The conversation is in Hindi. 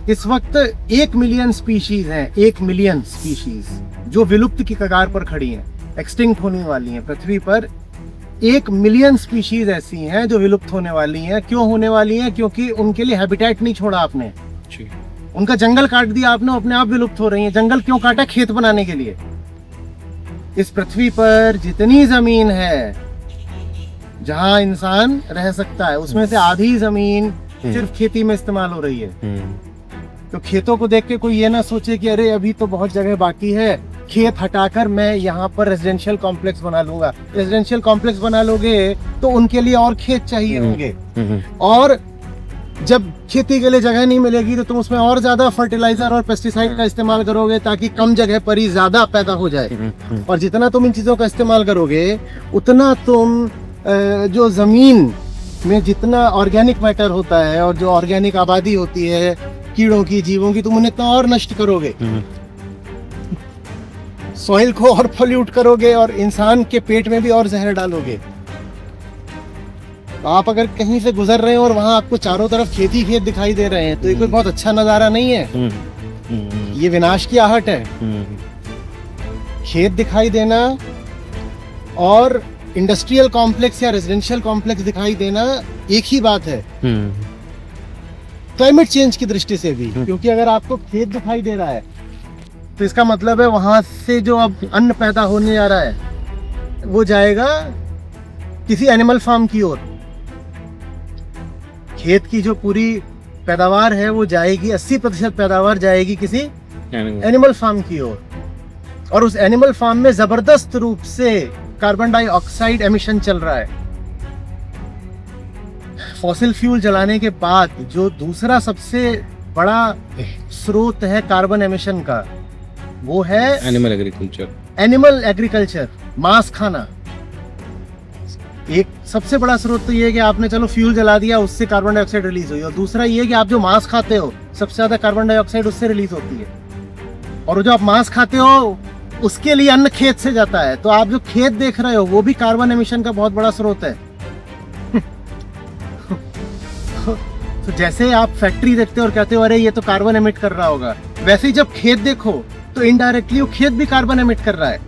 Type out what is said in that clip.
इस वक्त 1 मिलियन स्पीशीज हैं, 1 मिलियन स्पीशीज जो विलुप्त की कगार पर खड़ी हैं, एक्सटिंक्ट होने वाली हैं। पृथ्वी पर 1 मिलियन स्पीशीज ऐसी हैं जो विलुप्त होने वाली हैं। क्यों होने वाली हैं? क्योंकि उनके लिए हैबिटेट नहीं छोड़ा आपने, उनका जंगल काट दिया आपने, अपने आप विलुप्त हो रही हैं। जंगल क्यों काटा? खेत बनाने के लिए। इस पृथ्वी पर जितनी जमीन है जहां इंसान रह सकता है, उसमें से आधी जमीन सिर्फ खेती में इस्तेमाल हो रही है। तो खेतों को देख के कोई ये ना सोचे कि अरे अभी तो बहुत जगह बाकी है, खेत हटाकर मैं यहाँ पर रेजिडेंशियल कॉम्प्लेक्स बना लूंगा। रेजिडेंशियल कॉम्प्लेक्स बना लोगे तो उनके लिए और खेत चाहिए होंगे, और जब खेती के लिए जगह नहीं मिलेगी तो तुम उसमें और ज्यादा फर्टिलाइजर और पेस्टिसाइड का इस्तेमाल करोगे ताकि कम जगह पर ही ज्यादा पैदा हो जाए। और जितना तुम इन चीजों का इस्तेमाल करोगे उतना तुम जो जमीन में जितना ऑर्गेनिक मैटर होता है और जो ऑर्गेनिक आबादी होती है कीड़ों की, जीवों की, तुम उन्हें इतना और नष्ट करोगे, सॉइल को और पोल्यूट करोगे और इंसान के पेट में भी और जहर डालोगे। तो आप अगर कहीं से गुजर रहे हो और वहां आपको चारों तरफ खेती खेत दिखाई दे रहे हैं तो ये कोई बहुत अच्छा नजारा नहीं है, ये विनाश की आहट है। खेत दिखाई देना और इंडस्ट्रियल कॉम्प्लेक्स या रेजिडेंशियल कॉम्प्लेक्स दिखाई देना एक ही बात है, क्लाइमेट चेंज की दृष्टि से भी। क्योंकि अगर आपको खेत दिखाई दे रहा है तो इसका मतलब है वहां से जो अब अन्न पैदा होने जा रहा है वो जाएगा किसी एनिमल फार्म की ओर। खेत की जो पूरी पैदावार है वो जाएगी, 80% पैदावार जाएगी किसी एनिमल फार्म की ओर, और उस एनिमल फार्म में जबरदस्त रूप से कार्बन डाइऑक्साइड एमिशन चल रहा है। फॉसिल फ्यूल जलाने के बाद जो दूसरा सबसे बड़ा स्रोत है कार्बन एमिशन का वो है एनिमल एग्रीकल्चर। एनिमल एग्रीकल्चर, मांस खाना। एक सबसे बड़ा स्रोत तो ये है कि आपने चलो फ्यूल जला दिया, उससे कार्बन डाइऑक्साइड रिलीज हुई, और दूसरा ये है कि आप जो मांस खाते हो सबसे ज्यादा कार्बन डाइऑक्साइड उससे रिलीज होती है, और जो आप मांस खाते हो उसके लिए अन्न खेत से जाता है। तो आप जो खेत देख रहे हो वो भी कार्बन एमिशन का बहुत बड़ा स्रोत है। तो जैसे आप फैक्ट्री देखते हो और कहते हो अरे ये तो कार्बन एमिट कर रहा होगा, वैसे ही जब खेत देखो तो इनडायरेक्टली वो खेत भी कार्बन एमिट कर रहा है।